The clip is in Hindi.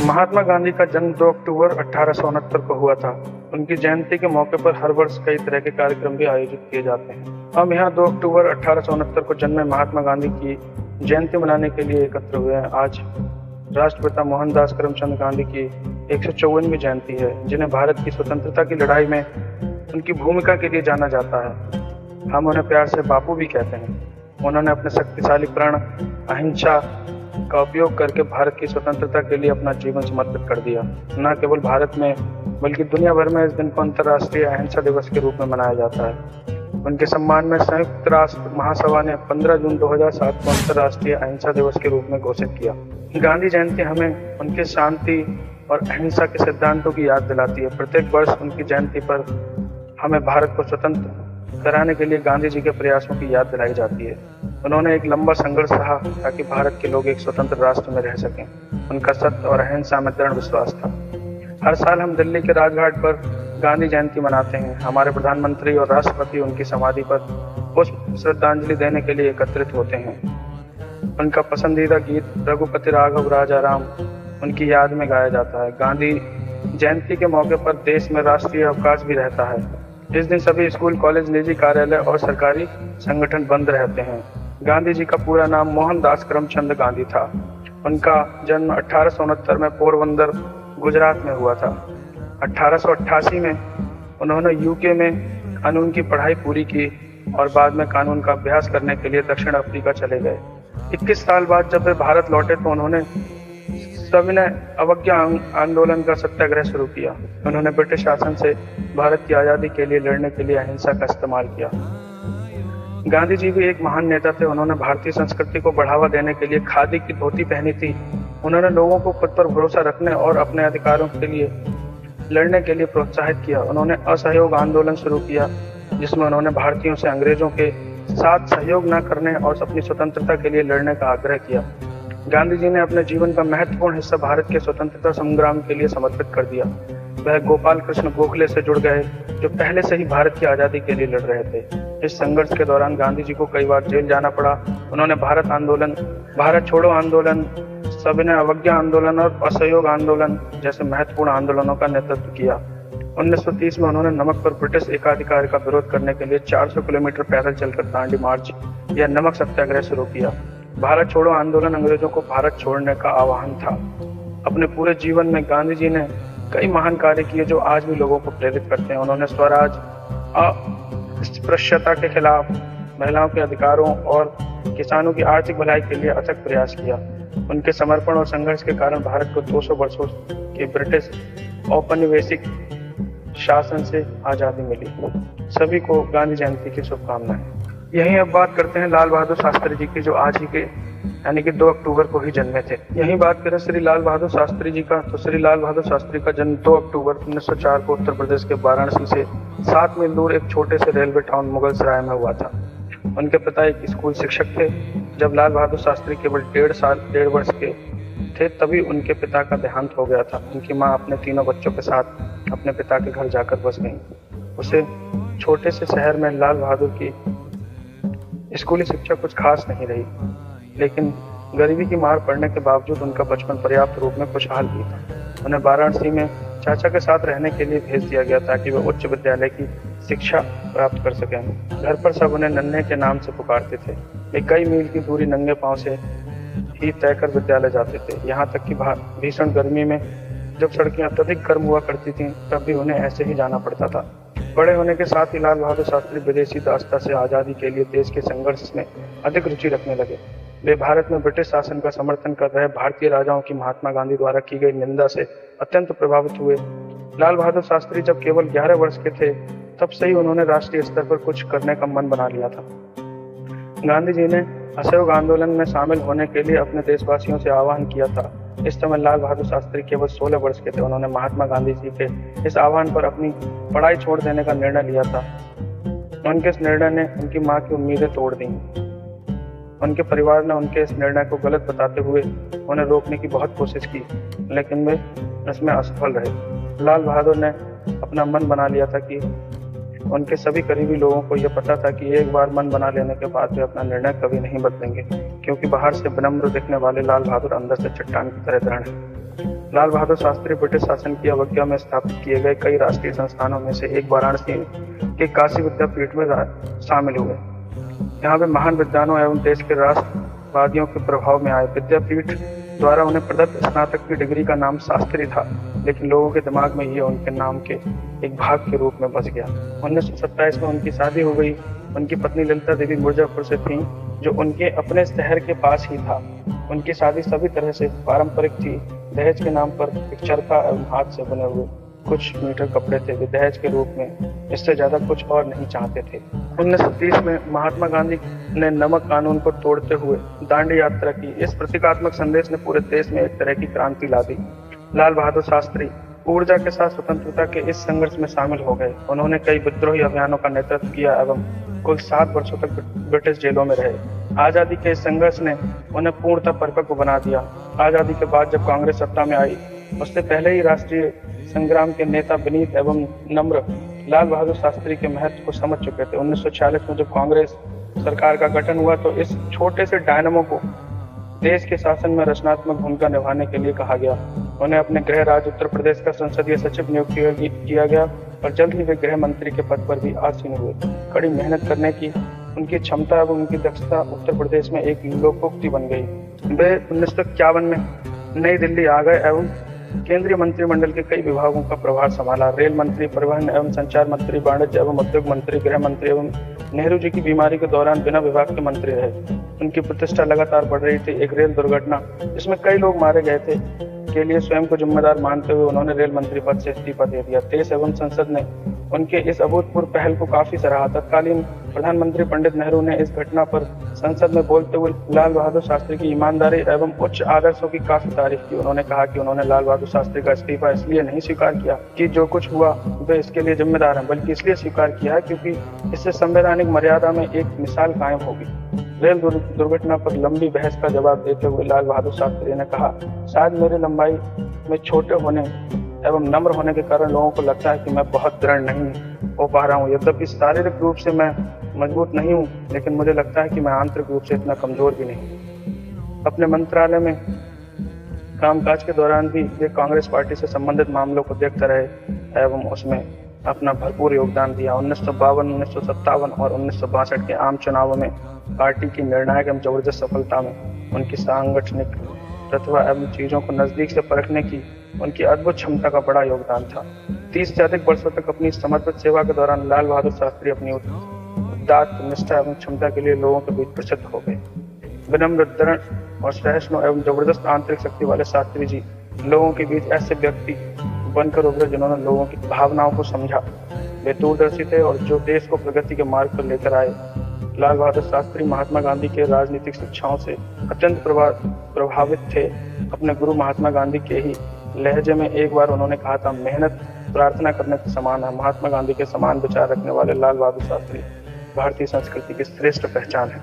महात्मा गांधी का जन्म 2 अक्टूबर 1869 को हुआ था। उनकी जयंती के मौके पर हर वर्ष कई तरह के कार्यक्रम भी आयोजित किए जाते हैं। हम यहाँ 2 अक्टूबर 1869 को जन्मे महात्मा गांधी की जयंती मनाने के लिए एकत्र हुए हैं। आज राष्ट्रपिता मोहनदास करमचंद गांधी की 154वीं जयंती है, जिन्हें भारत की स्वतंत्रता की लड़ाई में उनकी भूमिका के लिए जाना जाता है। हम उन्हें प्यार से बापू भी कहते हैं। उन्होंने अपने शक्तिशाली प्रण अहिंसा का उपयोग करके भारत की स्वतंत्रता के लिए अपना जीवन समर्पित कर दिया। न केवल भारत में बल्कि दुनिया भर में इस दिन को अंतर्राष्ट्रीय अहिंसा दिवस के रूप में मनाया जाता है। उनके सम्मान में संयुक्त राष्ट्र महासभा ने 15 जून 2007 को अंतर्राष्ट्रीय अहिंसा दिवस के रूप में घोषित किया। गांधी जयंती हमें उनके शांति और अहिंसा के सिद्धांतों की याद दिलाती है। प्रत्येक वर्ष उनकी जयंती पर हमें भारत को स्वतंत्र कराने के लिए गांधी जी के प्रयासों की याद दिलाई जाती है। उन्होंने एक लंबा संघर्ष सहा ताकि भारत के लोग एक स्वतंत्र राष्ट्र में रह सकें। उनका सत्य और अहिंसा में दृढ़ विश्वास था। हर साल हम दिल्ली के राजघाट पर गांधी जयंती मनाते हैं। हमारे प्रधानमंत्री और राष्ट्रपति उनकी समाधि पर पुष्प श्रद्धांजलि देने के लिए एकत्रित होते हैं। उनका पसंदीदा गीत रघुपति राघव राजा राम उनकी याद में गाया जाता है। गांधी जयंती के मौके पर देश में राष्ट्रीय अवकाश भी रहता है। इस दिन सभी स्कूल, कॉलेज, निजी कार्यालय और सरकारी संगठन बंद रहते हैं। गांधी जी का पूरा नाम मोहनदास करमचंद गांधी था। उनका जन्म 1869 में पोरबंदर, गुजरात में हुआ था। 1888 में उन्होंने यूके में कानून की पढ़ाई पूरी की और बाद में कानून का अभ्यास करने के लिए दक्षिण अफ्रीका चले गए। 21 साल बाद जब वे भारत लौटे तो उन्होंने सविनय अवज्ञा आंदोलन का सत्याग्रह शुरू किया। उन्होंने ब्रिटिश शासन से भारत की आज़ादी के लिए लड़ने के लिए अहिंसा का इस्तेमाल किया। गांधी जी भी एक महान नेता थे। उन्होंने भारतीय संस्कृति को बढ़ावा देने के लिए खादी की धोती पहनी थी। उन्होंने लोगों को खुद पर भरोसा रखने और अपने अधिकारों के लिए लड़ने के लिए प्रोत्साहित किया। उन्होंने असहयोग आंदोलन शुरू किया, जिसमें उन्होंने भारतीयों से अंग्रेजों के साथ सहयोग न करने और अपनी स्वतंत्रता के लिए लड़ने का आग्रह किया। गांधी जी ने अपने जीवन का महत्वपूर्ण हिस्सा भारत के स्वतंत्रता संग्राम के लिए समर्पित कर दिया। वह गोपाल कृष्ण गोखले से जुड़ गए, जो पहले से ही भारत की आज़ादी के लिए लड़ रहे थे। इस संघर्ष के दौरान गांधी जी को कई बार जेल जाना पड़ा। उन्होंने भारत आंदोलन, भारत छोड़ो आंदोलन, सविनय अवज्ञा आंदोलन और असहयोग आंदोलन जैसे महत्वपूर्ण आंदोलनों का नेतृत्व किया। 1930 में उन्होंने नमक पर ब्रिटिश एकाधिकार का विरोध करने के लिए 400 किलोमीटर पैदल चलकर दांडी मार्च या नमक सत्याग्रह शुरू किया। भारत छोड़ो आंदोलन अंग्रेजों को भारत छोड़ने का आह्वान था। अपने पूरे जीवन में गांधी जी ने कई महान कार्य किए जो आज भी लोगों को प्रेरित करते हैं। उन्होंने स्वराज, अस्पृश्यता के खिलाफ, महिलाओं के अधिकारों और किसानों की आर्थिक भलाई के लिए अथक प्रयास किया। उनके समर्पण और संघर्ष के कारण भारत को 200 वर्षों के ब्रिटिश औपनिवेशिक शासन से आज़ादी मिली। सभी को गांधी जयंती की शुभकामनाएं। यहीं अब बात करते हैं लाल बहादुर शास्त्री जी की, जो आज ही के यानी कि 2 अक्टूबर को ही जन्मे थे। यहीं बात करें श्री लाल बहादुर शास्त्री जी का, तो श्री लाल बहादुर शास्त्री का जन्म 2 अक्टूबर 1904 को उत्तर प्रदेश के वाराणसी से 7 मील दूर एक छोटे से रेलवे टाउन मुगलसराय में हुआ था। उनके पिता एक स्कूल शिक्षक थे। जब लाल बहादुर शास्त्री केवल 1.5 वर्ष के थे तभी उनके पिता का देहांत हो गया था। उनकी माँ अपने तीनों बच्चों के साथ अपने पिता के घर जाकर बस गई। उसे छोटे से शहर में लाल बहादुर की स्कूली शिक्षा कुछ खास नहीं रही, लेकिन गरीबी की मार पड़ने के बावजूद उनका बचपन पर्याप्त रूप में खुशहाल भी था। उन्हें वाराणसी में चाचा के साथ रहने के लिए भेज दिया गया ताकि वे उच्च विद्यालय की शिक्षा प्राप्त कर सकें। घर पर सब उन्हें नन्हे के नाम से पुकारते थे। वे कई मील की दूरी नंगे पांव से ही तय कर विद्यालय जाते थे। यहाँ तक कि भीषण गर्मी में जब सड़कें अत्यधिक गर्म हुआ करती थीं, तब भी उन्हें ऐसे ही जाना पड़ता था। बड़े होने के साथ ही लाल बहादुर शास्त्री विदेशी दासता से आज़ादी के लिए देश के संघर्ष में अधिक रुचि रखने लगे। वे भारत में ब्रिटिश शासन का समर्थन कर रहे भारतीय राजाओं की महात्मा गांधी द्वारा की गई निंदा से अत्यंत प्रभावित हुए। लाल बहादुर शास्त्री जब केवल 11 वर्ष के थे तब से ही उन्होंने राष्ट्रीय स्तर पर कुछ करने का मन बना लिया था। गांधी जी ने असहयोग आंदोलन में शामिल होने के लिए अपने देशवासियों से आह्वान किया था। इस समय लाल बहादुर शास्त्री केवल 16 वर्ष के थे। उन्होंने महात्मा गांधी जी के इस आह्वान पर अपनी पढ़ाई छोड़ देने का निर्णय लिया था। उनके इस निर्णय ने उनकी मां की उम्मीदें तोड़ दी। उनके परिवार ने उनके इस निर्णय को गलत बताते हुए उन्हें रोकने की बहुत कोशिश की, लेकिन वे इसमें असफल रहे। लाल बहादुर ने अपना मन बना लिया था कि उनके सभी करीबी लोगों को यह पता था कि एक बार मन बना लेने के बाद वे अपना निर्णय कभी नहीं बदलेंगे, क्योंकि बाहर से विनम्र दिखने वाले लाल बहादुर अंदर से चट्टान की तरह दृढ़ हैं। लाल बहादुर शास्त्री ब्रिटिश शासन की अवज्ञा में स्थापित किए गए कई राष्ट्रीय संस्थानों में से एक वाराणसी के काशी विद्यापीठ में शामिल हुए। यहाँ वे महान विद्वानों एवं देश के राष्ट्रवादियों के प्रभाव में आए। विद्यापीठ द्वारा उन्हें प्रदत्त स्नातक की डिग्री का नाम शास्त्री था, लेकिन लोगों के दिमाग में ये उनके नाम के एक भाग के रूप में बस गया। 1927 में उनकी शादी हो गई। उनकी पत्नी ललिता देवी मिर्जापुर से थीं, जो उनके अपने शहर के पास ही था। उनकी शादी सभी तरह से पारंपरिक थी। दहेज के नाम पर एक चरखा एवं हाथ से बने हुए कुछ मीटर कपड़े थे। वे दहेज के रूप में इससे ज्यादा कुछ और नहीं चाहते थे। 1930 में महात्मा गांधी ने नमक कानून को तोड़ते हुए दांडी यात्रा की। इस प्रतीकात्मक संदेश ने पूरे देश में एक तरह की क्रांति ला दी। लाल बहादुर शास्त्री ऊर्जा के साथ स्वतंत्रता के इस संघर्ष में शामिल हो गए। उन्होंने कई विद्रोही अभियानों का नेतृत्व किया एवं कुल 7 वर्षों तक ब्रिटिश जेलों में रहे। आजादी के इस संघर्ष ने उन्हें पूर्णतः परिपक्व बना दिया। आजादी के बाद जब कांग्रेस सत्ता में आई, उससे पहले ही राष्ट्रीय संग्राम के नेता विनीत एवं नम्र लाल बहादुर शास्त्री के महत्व को समझ चुके थे। 1946 में जब कांग्रेस सरकार का गठन हुआ तो इस छोटे से डायनामो को देश के शासन में रचनात्मक भूमिका निभाने के लिए कहा गया। उन्हें अपने गृह राज्य उत्तर प्रदेश का संसदीय सचिव नियुक्त किया गया और जल्द ही वे गृह मंत्री के पद पर भी आसीन हुए। कड़ी मेहनत करने की उनकी क्षमता एवं उनकी दक्षता उत्तर प्रदेश में एक लोकोक्ति बन गई। वे 1951 में नई दिल्ली आ गए एवं केंद्रीय मंत्रिमंडल के कई विभागों का प्रभार संभाला। रेल मंत्री, परिवहन एवं संचार मंत्री, वाणिज्य एवं उद्योग मंत्री, गृह मंत्री एवं नेहरू जी की बीमारी के दौरान बिना विभाग के मंत्री रहे। उनकी प्रतिष्ठा लगातार बढ़ रही थी। एक रेल दुर्घटना जिसमें कई लोग मारे गए थे के लिए स्वयं को जिम्मेदार मानते हुए उन्होंने रेल मंत्री पद से इस्तीफा दे दिया। देश एवं संसद ने उनके इस अभूतपूर्व पहल को काफी सराहा। तत्कालीन प्रधानमंत्री पंडित नेहरू ने इस घटना पर संसद में बोलते हुए लाल बहादुर शास्त्री की ईमानदारी एवं उच्च आदर्शों की काफी तारीफ की। उन्होंने कहा कि उन्होंने लाल बहादुर शास्त्री का इस्तीफा इसलिए नहीं स्वीकार किया कि जो कुछ हुआ वे इसके लिए जिम्मेदार हैं, बल्कि इसलिए स्वीकार किया है क्योंकि इससे संवैधानिक मर्यादा में एक मिसाल कायम होगी। रेल दुर्घटना पर लंबी बहस का जवाब देते हुए लाल बहादुर शास्त्री ने कहा, शायद मेरी लंबाई में छोटे होने एवं नम्र होने के कारण लोगों को लगता है कि मैं बहुत दृढ़ नहीं हो पा रहा हूँ। यद्यपि शारीरिक रूप से मैं मजबूत नहीं हूँ, लेकिन मुझे लगता है कि मैं आंतरिक रूप से इतना कमजोर भी नहीं। अपने मंत्रालय में कामकाज के दौरान भी वे कांग्रेस पार्टी से संबंधित मामलों को देखते रहे एवं उसमें अपना भरपूर योगदान दिया। 1952, 1957 और 1962 के आम चुनावों में पार्टी की निर्णायक एवं जबरदस्त सफलता में उनकी सांगठनिक प्रतिभा एवं चीजों को नजदीक से परखने की उनकी अद्भुत क्षमता का बड़ा योगदान था। 30 से अधिक वर्षों तक अपनी समर्पित सेवा के दौरान लाल बहादुर शास्त्री अपनी उदात्त निष्ठा एवं क्षमता के लिए लोगों के बीच प्रसिद्ध हो गए। विनम्र, दृढ़ और सहिष्णु एवं जबरदस्त आंतरिक शक्ति वाले शास्त्री जी लोगों के बीच ऐसे व्यक्ति बनकर उभरे जिन्होंने लोगों की भावनाओं को समझा। वे दूरदर्शी थे और जो देश को प्रगति के मार्ग पर लेकर आए। लाल बहादुर शास्त्री महात्मा गांधी के राजनीतिक शिक्षाओं से अत्यंत प्रभावित थे। अपने गुरु महात्मा गांधी के ही लहजे में एक बार उन्होंने कहा था, मेहनत प्रार्थना करने के समान है। महात्मा गांधी के समान विचार रखने वाले लाल बहादुर शास्त्री भारतीय संस्कृति की श्रेष्ठ पहचान है।